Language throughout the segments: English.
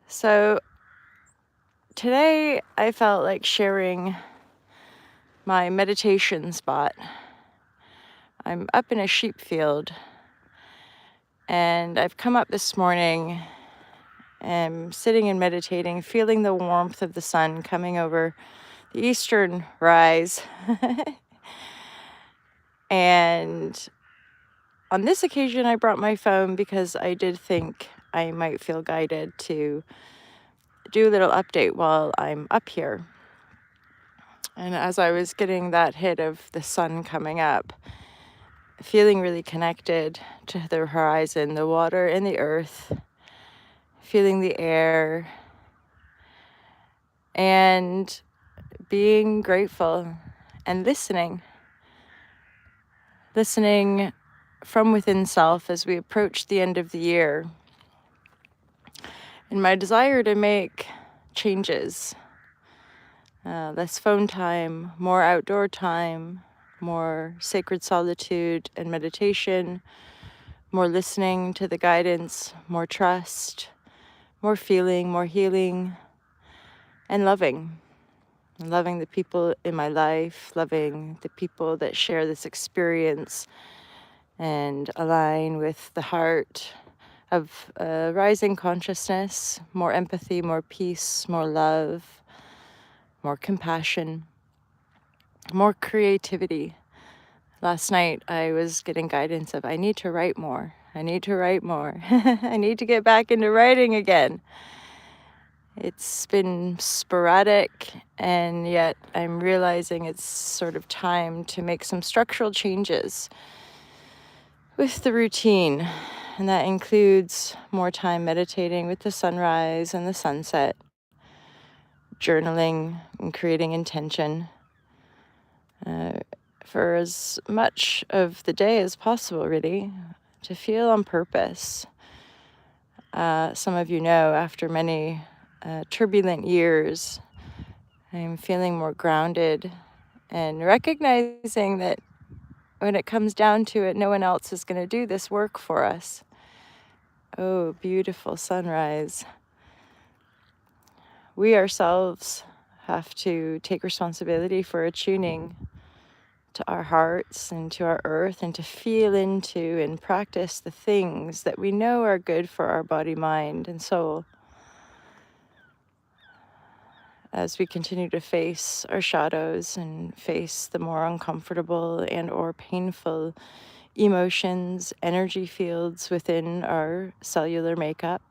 So today I felt like sharing my meditation spot. I'm up in a sheep field and I've come up this morning and sitting and meditating, feeling the warmth of the sun coming over the eastern rise. And on this occasion, I brought my phone because I did think I might feel guided to do a little update while I'm up here. And as I was getting that hit of the sun coming up, feeling really connected to the horizon, the water and the earth, feeling the air, and being grateful and listening from within self as we approach the end of the year. And my desire to make changes, less phone time, more outdoor time, more sacred solitude and meditation, more listening to the guidance, more trust, more feeling, more healing, and loving. And loving the people in my life, loving the people that share this experience and align with the heart of rising consciousness, more empathy, more peace, more love, more compassion, more creativity. Last night I was getting guidance of I need to write more. I need to write more. I need to get back into writing again. It's been sporadic, and yet I'm realizing it's sort of time to make some structural changes with the routine. And that includes more time meditating with the sunrise and the sunset, journaling and creating intention for as much of the day as possible, really, to feel on purpose. Some of you know, after many turbulent years, I'm feeling more grounded and recognizing that when it comes down to it, no one else is going to do this work for us. Oh, beautiful sunrise. We ourselves have to take responsibility for attuning to our hearts and to our earth and to feel into and practice the things that we know are good for our body, mind, and soul. As we continue to face our shadows and face the more uncomfortable and or painful emotions, energy fields within our cellular makeup,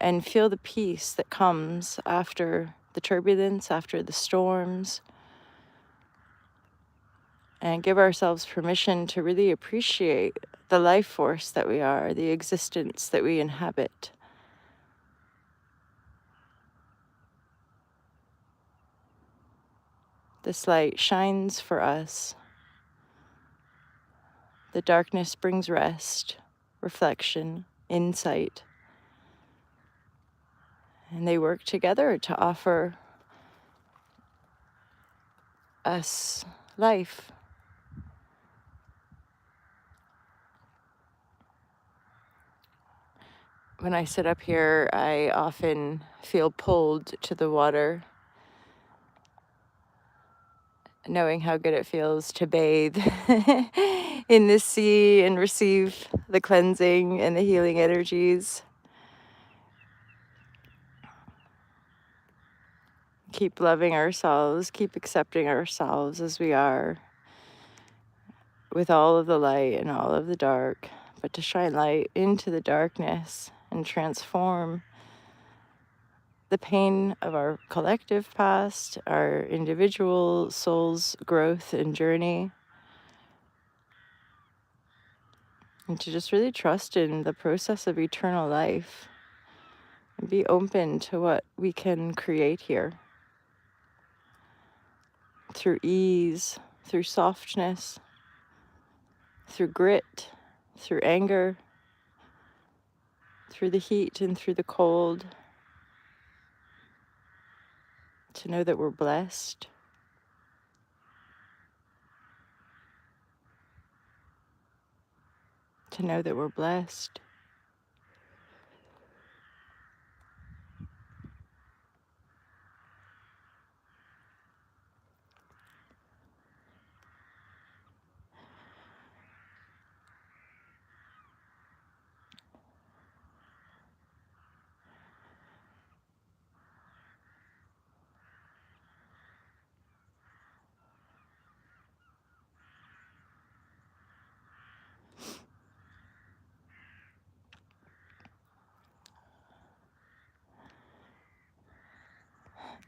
and feel the peace that comes after the turbulence, after the storms, and give ourselves permission to really appreciate the life force that we are, the existence that we inhabit. This light shines for us. The darkness brings rest, reflection, insight. And they work together to offer us life. When I sit up here, I often feel pulled to the water, knowing how good it feels to bathe in the sea and receive the cleansing and the healing energies. Keep loving ourselves, keep accepting ourselves as we are, with all of the light and all of the dark, but to shine light into the darkness and transform the pain of our collective past, our individual soul's growth and journey, and to just really trust in the process of eternal life and be open to what we can create here through ease, through softness, through grit, through anger, through the heat and through the cold, to know that we're blessed. To know that we're blessed.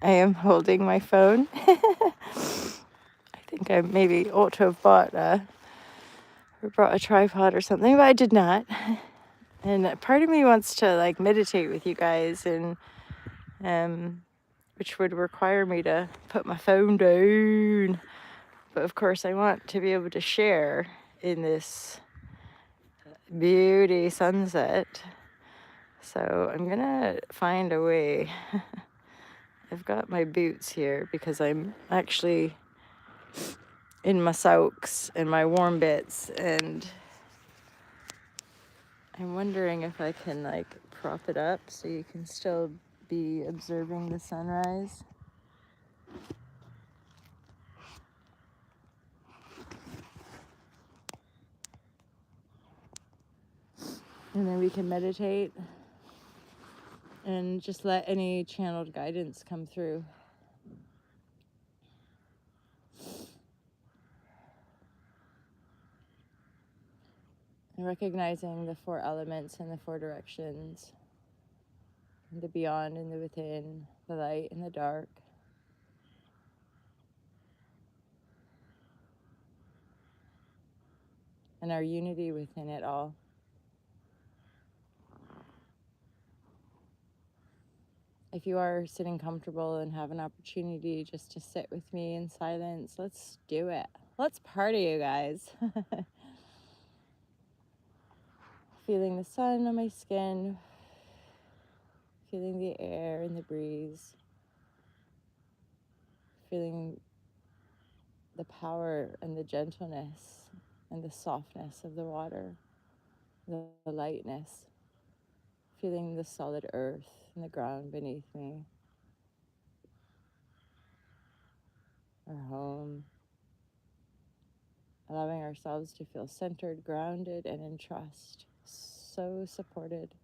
I am holding my phone. I think I maybe ought to have brought a tripod or something, but I did not. And part of me wants to like meditate with you guys, and which would require me to put my phone down. But of course, I want to be able to share in this beauty sunset. So I'm gonna find a way. I've got my boots here because I'm actually in my socks and my warm bits, and I'm wondering if I can like prop it up so you can still be observing the sunrise. And then we can meditate and just let any channeled guidance come through. And recognizing the 4 elements and the 4 directions, the beyond and the within, the light and the dark. And our unity within it all. If you are sitting comfortable and have an opportunity just to sit with me in silence, let's do it. Let's party, you guys. Feeling the sun on my skin, feeling the air and the breeze, feeling the power and the gentleness and the softness of the water, the lightness, feeling the solid earth and the ground beneath me, our home, allowing ourselves to feel centered, grounded, and in trust, so supported.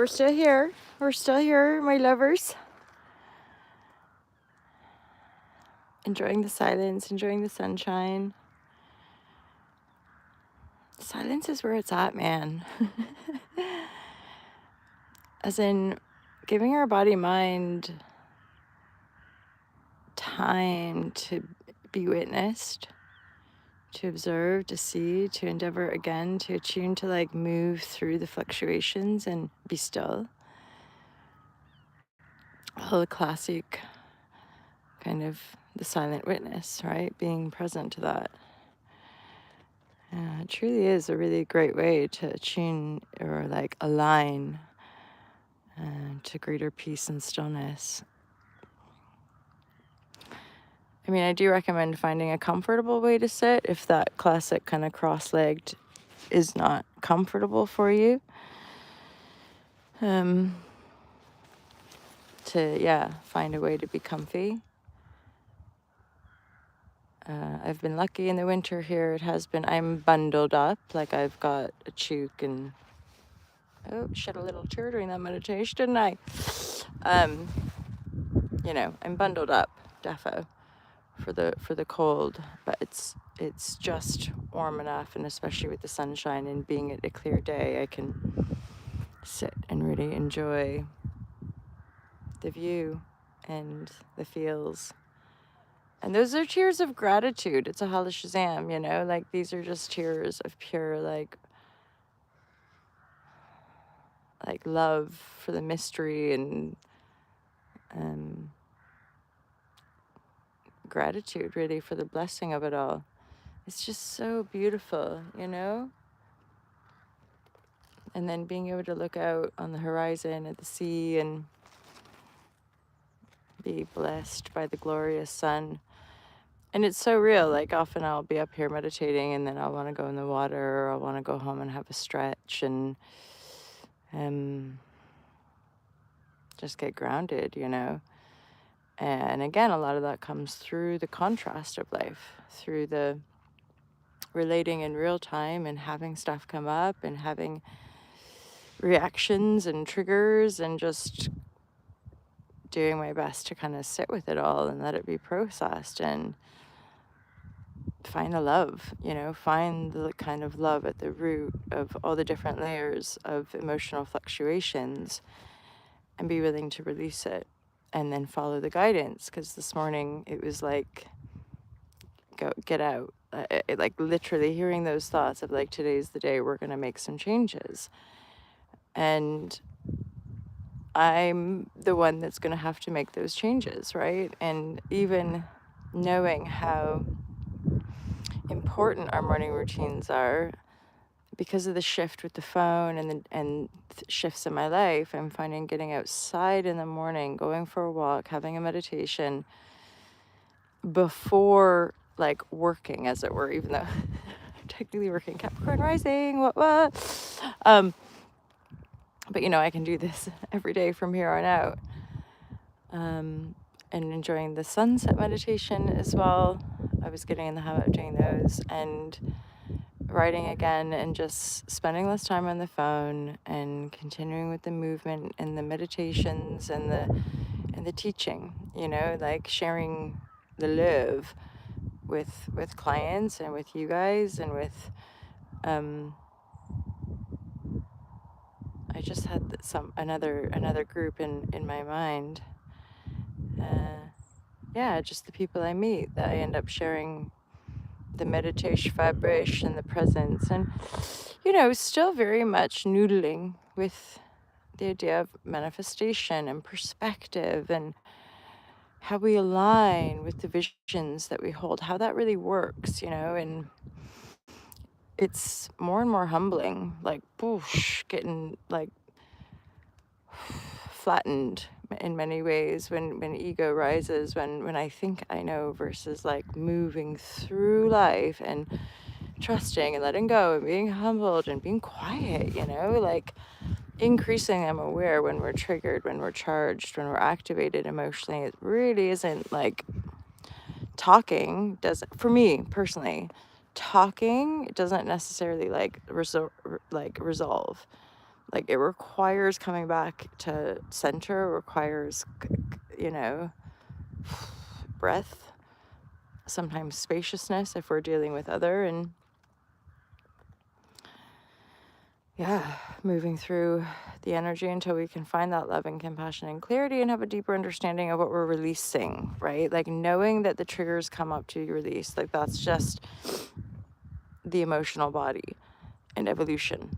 we're still here. We're still here, my lovers. Enjoying the silence, enjoying the sunshine. Silence is where it's at, man. As in giving our body mind time to be witnessed, to observe, to see, to endeavor again, to attune, to like move through the fluctuations and be still. All the classic kind of the silent witness, right? Being present to that. It truly is a really great way to attune or like align to greater peace and stillness. I mean, I do recommend finding a comfortable way to sit if that classic kind of cross-legged is not comfortable for you. To find a way to be comfy. I've been lucky in the winter here. I'm bundled up, like I've got a chook and, shed a little tear during that meditation, didn't I? I'm bundled up, defo, for the cold, but it's just warm enough, and especially with the sunshine and being a clear day, I can sit and really enjoy the view and the feels. And those are tears of gratitude. It's a halashazam, like these are just tears of pure like love for the mystery and gratitude really for the blessing of it all. It's just so beautiful. And then being able to look out on the horizon at the sea and be blessed by the glorious sun. And it's so real. Like often I'll be up here meditating and then I'll want to go in the water, or I'll want to go home and have a stretch and just get grounded. And again, a lot of that comes through the contrast of life, through the relating in real time and having stuff come up and having reactions and triggers, and just doing my best to kind of sit with it all and let it be processed and find the love, find the kind of love at the root of all the different layers of emotional fluctuations and be willing to release it and then follow the guidance. Because this morning it was like, get out. Like literally hearing those thoughts of like, today's the day we're going to make some changes. And I'm the one that's going to have to make those changes, right? And even knowing how important our morning routines are, because of the shift with the phone and shifts in my life, I'm finding getting outside in the morning, going for a walk, having a meditation before like working, as it were, even though I'm technically working Capricorn rising, what. But I can do this every day from here on out. And enjoying the sunset meditation as well. I was getting in the habit of doing those, and writing again, and just spending less time on the phone and continuing with the movement and the meditations and the teaching, like sharing the love with clients and with you guys and with I just had another group in my mind. Just the people I meet that I end up sharing the meditation vibration, the presence, and still very much noodling with the idea of manifestation and perspective and how we align with the visions that we hold, how that really works, and it's more and more humbling, like boosh, getting like flattened in many ways when ego rises, when I think I know versus like moving through life and trusting and letting go and being humbled and being quiet, like increasing I'm aware when we're triggered, when we're charged, when we're activated emotionally. It really isn't like talking doesn't, for me personally, talking doesn't necessarily like resolve. Like, it requires coming back to center, requires, breath, sometimes spaciousness if we're dealing with other, and yeah, moving through the energy until we can find that love and compassion and clarity and have a deeper understanding of what we're releasing, right? Like, knowing that the triggers come up to release, like, that's just the emotional body and evolution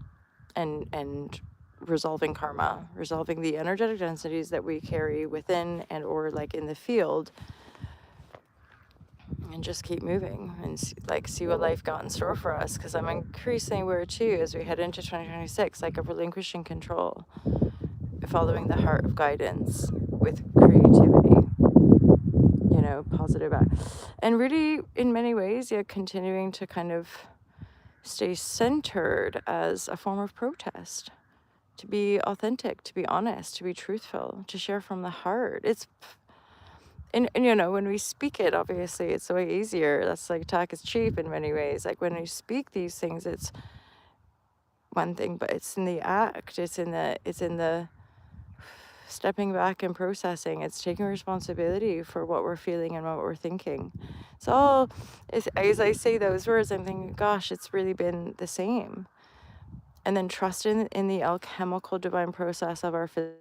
and resolving karma, resolving the energetic densities that we carry within and or like in the field, and just keep moving and see what life got in store for us. Because I'm increasingly aware too, as we head into 2026, like, of relinquishing control, following the heart of guidance with creativity, positive and really, in many ways, yeah, continuing to kind of stay centered as a form of protest, to be authentic, to be honest, to be truthful, to share from the heart. It's and when we speak it, obviously it's way easier. That's like, talk is cheap in many ways. Like, when we speak these things, it's one thing, but it's in the act. It's in the stepping back and processing. It's taking responsibility for what we're feeling and what we're thinking. It's all, as I say those words, I'm thinking, gosh, it's really been the same. And then trust in the alchemical divine process of our physical